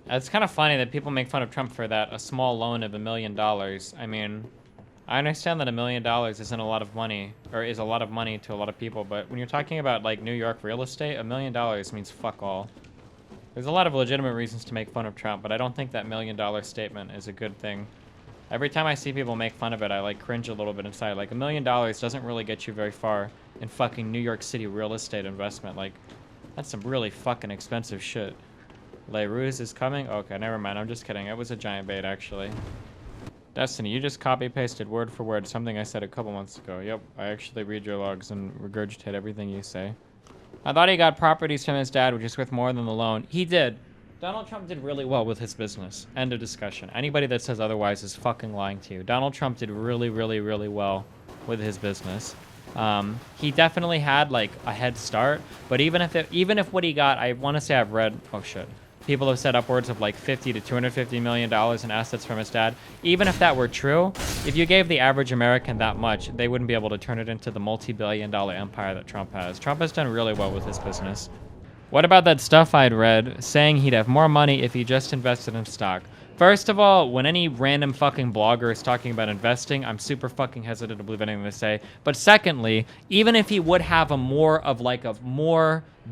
It's kind of funny that people make fun of Trump for that, a small loan of $1 million. I mean, I understand that $1 million isn't a lot of money, or is a lot of money to a lot of people, but when you're talking about, like, New York real estate, $1 million means fuck all. There's a lot of legitimate reasons to make fun of Trump, but I don't think that $1 million statement is a good thing. Every time I see people make fun of it, I, like, cringe a little bit inside. Like, $1 million doesn't really get you very far in fucking New York City real estate investment. Like, that's some really fucking expensive shit. Le Ruse is coming? Okay, never mind. I'm just kidding. It was a giant bait, actually. Destiny, you just copy-pasted word for word something I said a couple months ago. Yep, I actually read your logs and regurgitate everything you say. I thought he got properties from his dad, which is worth more than the loan. He did. Donald Trump did really well with his business. End of discussion. Anybody that says otherwise is fucking lying to you. Donald Trump did really, really, really well with his business. He definitely had, like, a head start, but even if what he got, I want to say I've read, oh shit, people have said upwards of like $50 to $250 million in assets from his dad. Even if that were true, if you gave the average American that much, they wouldn't be able to turn it into the multi-billion-dollar empire that Trump has. Trump has done really well with his business. What about that stuff I'd read saying he'd have more money if he just invested in stock? First of all, when any random fucking blogger is talking about investing, I'm super fucking hesitant to believe anything they say. But secondly, even if he would have a more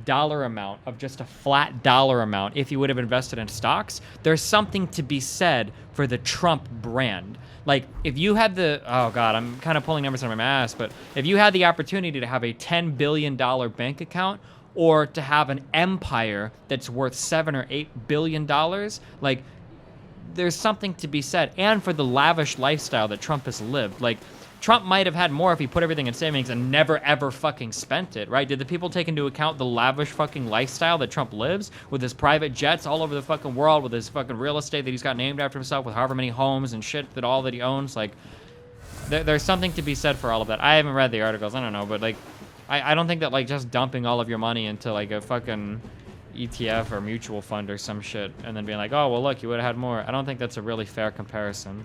dollar amount, of just a flat dollar amount, if he would have invested in stocks, there's something to be said for the Trump brand. Like, if you had oh God, I'm kind of pulling numbers out of my ass, but if you had the opportunity to have a $10 billion bank account, or to have an empire that's worth $7 or $8 billion, like, there's something to be said. And for the lavish lifestyle that Trump has lived. Like, Trump might have had more if he put everything in savings and never ever fucking spent it, right? Did the people take into account the lavish fucking lifestyle that Trump lives with his private jets all over the fucking world, with his fucking real estate that he's got named after himself, with however many homes and shit that he owns? Like, there's something to be said for all of that. I haven't read the articles, I don't know, but like, I don't think that, like, just dumping all of your money into, like, a fucking ETF or mutual fund or some shit and then being like, oh, well, look, you would have had more. I don't think that's a really fair comparison.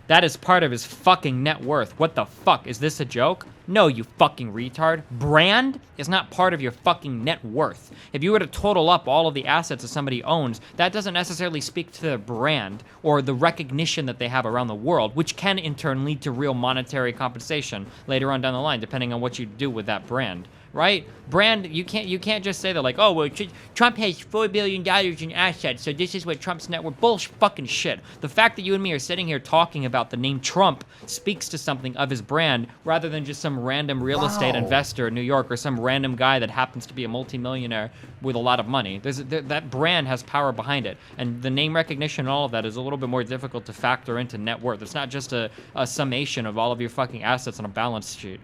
That is part of his fucking net worth. What the fuck? Is this a joke? No, you fucking retard. Brand is not part of your fucking net worth. If you were to total up all of the assets that somebody owns, that doesn't necessarily speak to their brand or the recognition that they have around the world, which can in turn lead to real monetary compensation later on down the line, depending on what you do with that brand. Right? Brand, you can't just say that, like, oh, well, Trump has $4 billion in assets, so this is what Trump's net worth. Bullshit fucking shit. The fact that you and me are sitting here talking about the name Trump speaks to something of his brand, rather than just some random real estate investor in New York or some random guy that happens to be a multimillionaire with a lot of money. That brand has power behind it, and the name recognition and all of that is a little bit more difficult to factor into net worth. It's not just a summation of all of your fucking assets on a balance sheet.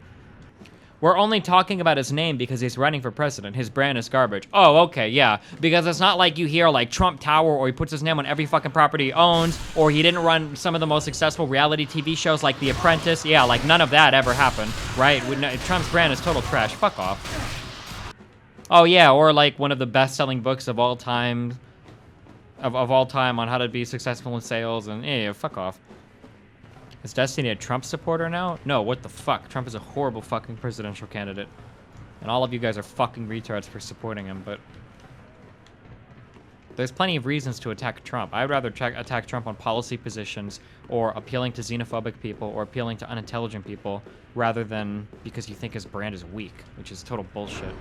We're only talking about his name because he's running for president. His brand is garbage. Oh, okay, yeah. Because it's not like you hear, like, Trump Tower, or he puts his name on every fucking property he owns, or he didn't run some of the most successful reality TV shows like The Apprentice. Yeah, like, none of that ever happened, right? Trump's brand is total trash. Fuck off. Oh, yeah, or, like, one of the best-selling books of all time, of all time on how to be successful in sales, and yeah, fuck off. Is Destiny a Trump supporter now? No, what the fuck? Trump is a horrible fucking presidential candidate. And all of you guys are fucking retards for supporting him, but there's plenty of reasons to attack Trump. I'd rather attack Trump on policy positions, or appealing to xenophobic people, or appealing to unintelligent people, rather than because you think his brand is weak, which is total bullshit.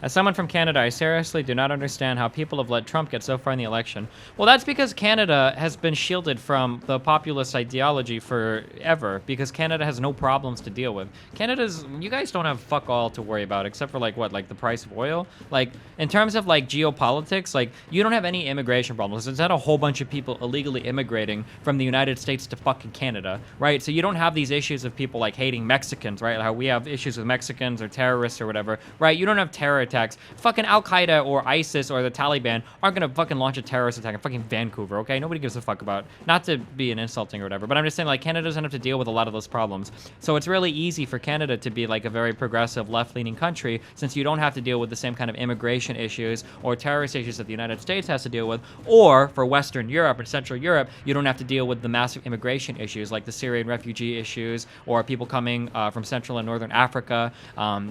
As someone from Canada, I seriously do not understand how people have let Trump get so far in the election. Well, that's because Canada has been shielded from the populist ideology forever, because Canada has no problems to deal with. You guys don't have fuck all to worry about, except for, like, what, like the price of oil? Like, in terms of, like, geopolitics, like, you don't have any immigration problems. There's not a whole bunch of people illegally immigrating from the United States to fucking Canada, right? So you don't have these issues of people, like, hating Mexicans, right? How we have issues with Mexicans or terrorists or whatever, right? You don't have terror attacks. Fucking Al-Qaeda or ISIS or the Taliban aren't gonna fucking launch a terrorist attack in fucking Vancouver, okay? Nobody gives a fuck about, not to be an insulting or whatever, but I'm just saying, like, Canada doesn't have to deal with a lot of those problems. So it's really easy for Canada to be, like, a very progressive, left-leaning country, since you don't have to deal with the same kind of immigration issues or terrorist issues that the United States has to deal with. Or for Western Europe and Central Europe, you don't have to deal with the massive immigration issues, like the Syrian refugee issues, or people coming from Central and Northern Africa.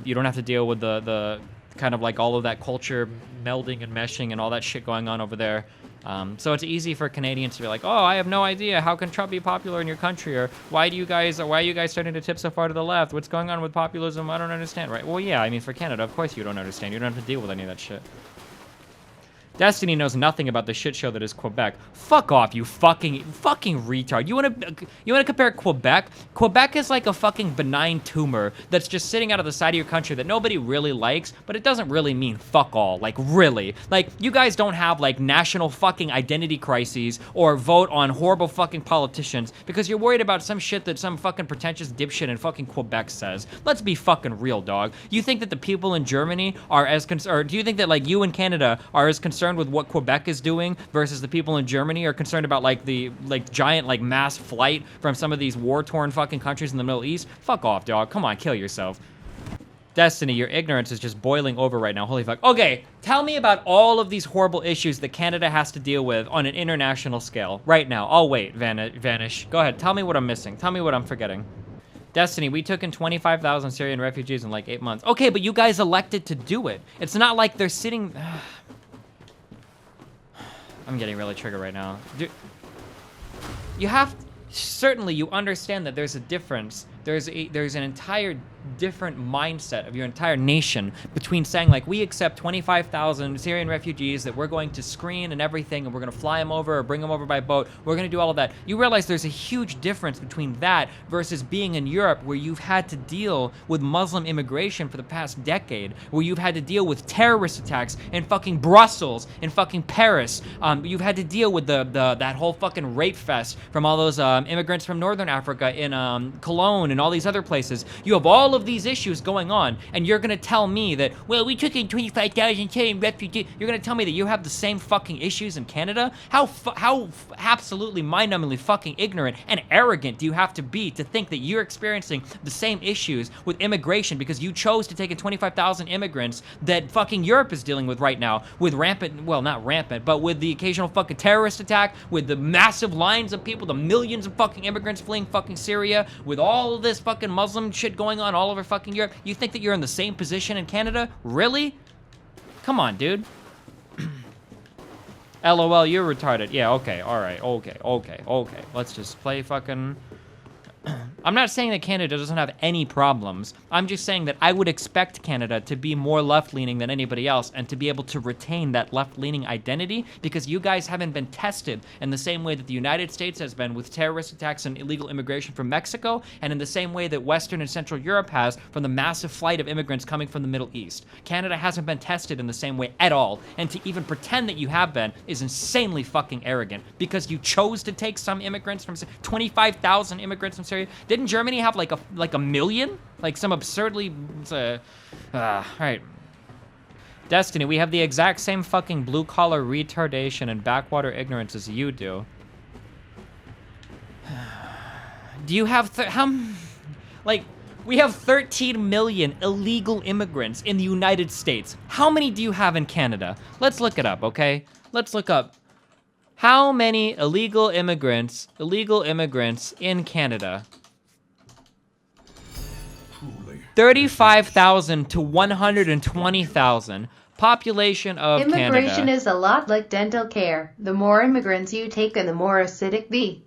You don't have to deal with the kind of like all of that culture melding and meshing and all that shit going on over there. So it's easy for Canadians to be like, oh, I have no idea. How can Trump be popular in your country? Or why are you guys starting to tip so far to the left? What's going on with populism? I don't understand, right? Well, yeah, I mean, for Canada, of course you don't understand. You don't have to deal with any of that shit. Destiny knows nothing about the shit show that is Quebec. Fuck off, you fucking retard. You wanna compare Quebec? Quebec is like a fucking benign tumor that's just sitting out of the side of your country that nobody really likes, but it doesn't really mean fuck all. Like, really. Like, you guys don't have, like, national fucking identity crises or vote on horrible fucking politicians because you're worried about some shit that some fucking pretentious dipshit in fucking Quebec says. Let's be fucking real, dog. You think that the people in Germany are as concerned, or do you think that, like, you in Canada are as concerned with what Quebec is doing versus the people in Germany are concerned about like the giant like mass flight from some of these war-torn fucking countries in the Middle East? Fuck off, dog. Come on, kill yourself. Destiny, your ignorance is just boiling over right now. Holy fuck. Okay, tell me about all of these horrible issues that Canada has to deal with on an international scale right now. I'll wait, Vanish. Go ahead, tell me what I'm missing. Tell me what I'm forgetting. Destiny, we took in 25,000 Syrian refugees in like 8 months. Okay, but you guys elected to do it. It's not like they're sitting... I'm getting really triggered right now. You have... Certainly, you understand that there's a difference. There's an entire different mindset of your entire nation between saying, like, we accept 25,000 Syrian refugees that we're going to screen and everything, and we're going to fly them over or bring them over by boat. We're going to do all of that. You realize there's a huge difference between that versus being in Europe, where you've had to deal with Muslim immigration for the past decade, where you've had to deal with terrorist attacks in fucking Brussels, in fucking Paris. You've had to deal with that whole fucking rape fest from all those immigrants from Northern Africa in Cologne and all these other places. You have all of these issues going on, and you're gonna tell me that, well, we took in 25,000 Syrian refugees. You're gonna tell me that you have the same fucking issues in Canada? How absolutely mind-numbingly fucking ignorant and arrogant do you have to be to think that you're experiencing the same issues with immigration because you chose to take in 25,000 immigrants that fucking Europe is dealing with right now, with rampant, well, not rampant, but with the occasional fucking terrorist attack, with the massive lines of people, the millions of fucking immigrants fleeing fucking Syria, with all of this fucking Muslim shit going on all over fucking Europe. You think that you're in the same position in Canada? Really? Come on, dude. LOL, you're retarded. Yeah, okay, alright, okay. Let's just play fucking... I'm not saying that Canada doesn't have any problems. I'm just saying that I would expect Canada to be more left-leaning than anybody else and to be able to retain that left-leaning identity because you guys haven't been tested in the same way that the United States has been with terrorist attacks and illegal immigration from Mexico, and in the same way that Western and Central Europe has from the massive flight of immigrants coming from the Middle East. Canada hasn't been tested in the same way at all, and to even pretend that you have been is insanely fucking arrogant because you chose to take some immigrants from 25,000 immigrants from Syria. Didn't Germany have like a million? Like some absurdly... Alright. Destiny, we have the exact same fucking blue-collar retardation and backwater ignorance as you do. Do you have... we have 13 million illegal immigrants in the United States. How many do you have in Canada? Let's look it up, okay? Let's look up. How many illegal immigrants in Canada? 35,000 to 120,000. Population of Canada. Immigration is a lot like dental care. The more immigrants you take and the more acidic the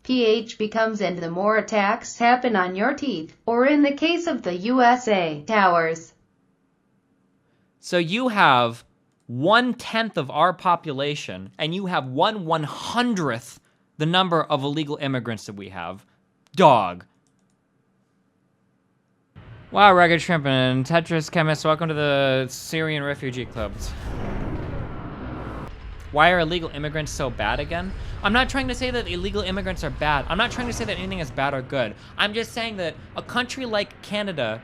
pH becomes and the more attacks happen on your teeth. Or in the case of the USA, towers. So you have 1/10 of our population, and you have 1/100th the number of illegal immigrants that we have. Dog. Wow, Ragged Shrimp and Tetris Chemist, welcome to the Syrian Refugee Clubs. Why are illegal immigrants so bad again? I'm not trying to say that illegal immigrants are bad. I'm not trying to say that anything is bad or good. I'm just saying that a country like Canada,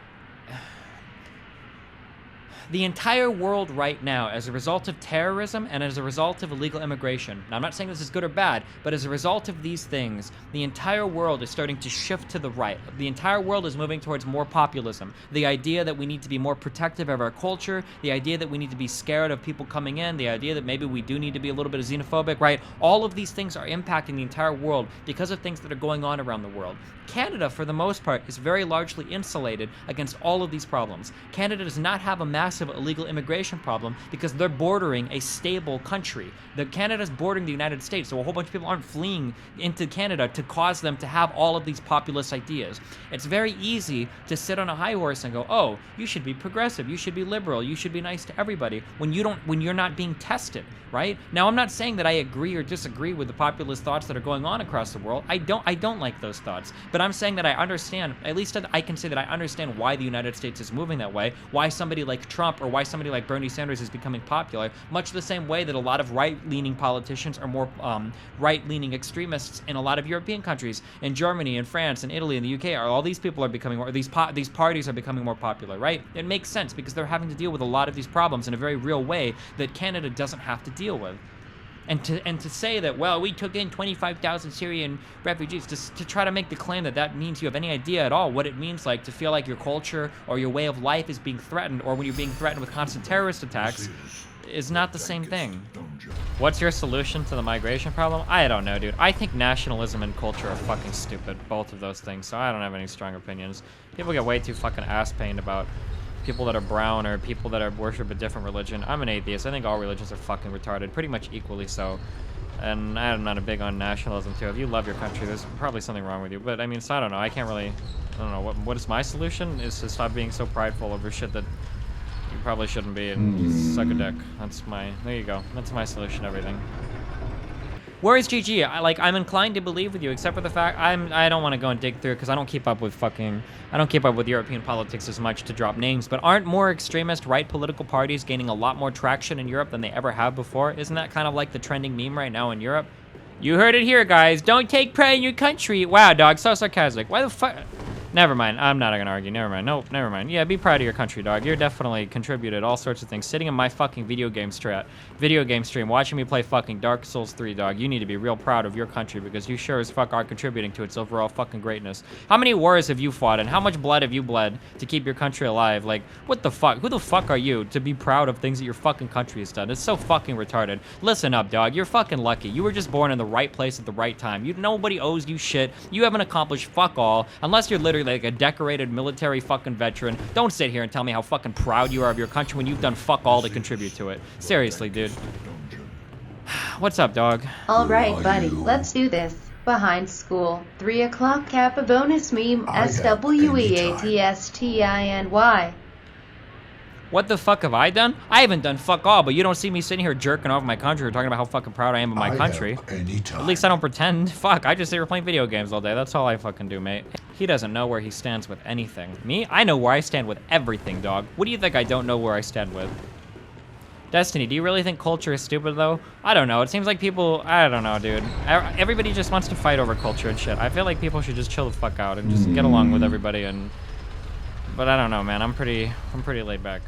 the entire world right now, as a result of terrorism and as a result of illegal immigration, now I'm not saying this is good or bad, but as a result of these things, the entire world is starting to shift to the right. The entire world is moving towards more populism. The idea that we need to be more protective of our culture, the idea that we need to be scared of people coming in, the idea that maybe we do need to be a little bit xenophobic, right? All of these things are impacting the entire world because of things that are going on around the world. Canada, for the most part, is very largely insulated against all of these problems. Canada does not have a massive massive illegal immigration problem because they're bordering a stable country. Canada's bordering the United States, so a whole bunch of people aren't fleeing into Canada to cause them to have all of these populist ideas. It's very easy to sit on a high horse and go, oh, you should be progressive, you should be liberal, you should be nice to everybody, when you're not being tested, right? Now, I'm not saying that I agree or disagree with the populist thoughts that are going on across the world. I don't like those thoughts, but I'm saying that I understand, at least I can say that I understand why the United States is moving that way, why somebody like Trump or why somebody like Bernie Sanders is becoming popular, much the same way that a lot of right-leaning politicians are more right-leaning extremists in a lot of European countries, in Germany and France and Italy and the UK. All these people are becoming more, these parties are becoming more popular, right? It makes sense because they're having to deal with a lot of these problems in a very real way that Canada doesn't have to deal with. And to say that, well, we took in 25,000 Syrian refugees, to try to make the claim that that means you have any idea at all what it means like to feel like your culture or your way of life is being threatened, or when you're being threatened with constant terrorist attacks, is not the same thing. What's your solution to the migration problem? I don't know, dude. I think nationalism and culture are fucking stupid, both of those things, so I don't have any strong opinions. People get way too fucking ass-pained about people that are brown or people that worship a different religion. I'm an atheist. I think all religions are fucking retarded, pretty much equally so. And I'm not a big on nationalism too. If you love your country, there's probably something wrong with you. But I mean, so I don't know. I don't know. What is my solution? Is to stop being so prideful over shit that you probably shouldn't be, and suck a dick. There you go. That's my solution to everything. Where is GG? I'm inclined to believe with you, except for the fact I don't want to go and dig through because I don't keep up with European politics as much to drop names. But aren't more extremist right political parties gaining a lot more traction in Europe than they ever have before? Isn't that kind of like the trending meme right now in Europe? You heard it here, guys. Don't take pride in your country. Wow, dog, so sarcastic. Why the fuck? Never mind. I'm not gonna argue. Never mind. Nope, never mind. Yeah, be proud of your country, dog. You're definitely contributed all sorts of things. Sitting in my fucking video game stream, watching me play fucking Dark Souls 3, dog. You need to be real proud of your country because you sure as fuck are contributing to its overall fucking greatness. How many wars have you fought and how much blood have you bled to keep your country alive? Like, what the fuck? Who the fuck are you to be proud of things that your fucking country has done? It's so fucking retarded. Listen up, dog. You're fucking lucky. You were just born in the right place at the right time. Nobody owes you shit. You haven't accomplished fuck all unless you're literally like a decorated military fucking veteran. Don't sit here and tell me how fucking proud you are of your country when you've done fuck all to contribute to it. Seriously, dude. What's up, dog? Alright, buddy, let's do this. Behind school, 3 o'clock Kappa bonus meme SWEATSTINY. What the fuck have I done? I haven't done fuck all, but you don't see me sitting here jerking off my country or talking about how fucking proud I am of my country. At least I don't pretend. Fuck, I just sit here playing video games all day. That's all I fucking do, mate. He doesn't know where he stands with anything. Me? I know where I stand with everything, dog. What do you think I don't know where I stand with? Destiny, do you really think culture is stupid, though? I don't know. It seems like people... I don't know, dude. Everybody just wants to fight over culture and shit. I feel like people should just chill the fuck out and just get along with everybody and... But I don't know, man. I'm pretty laid back.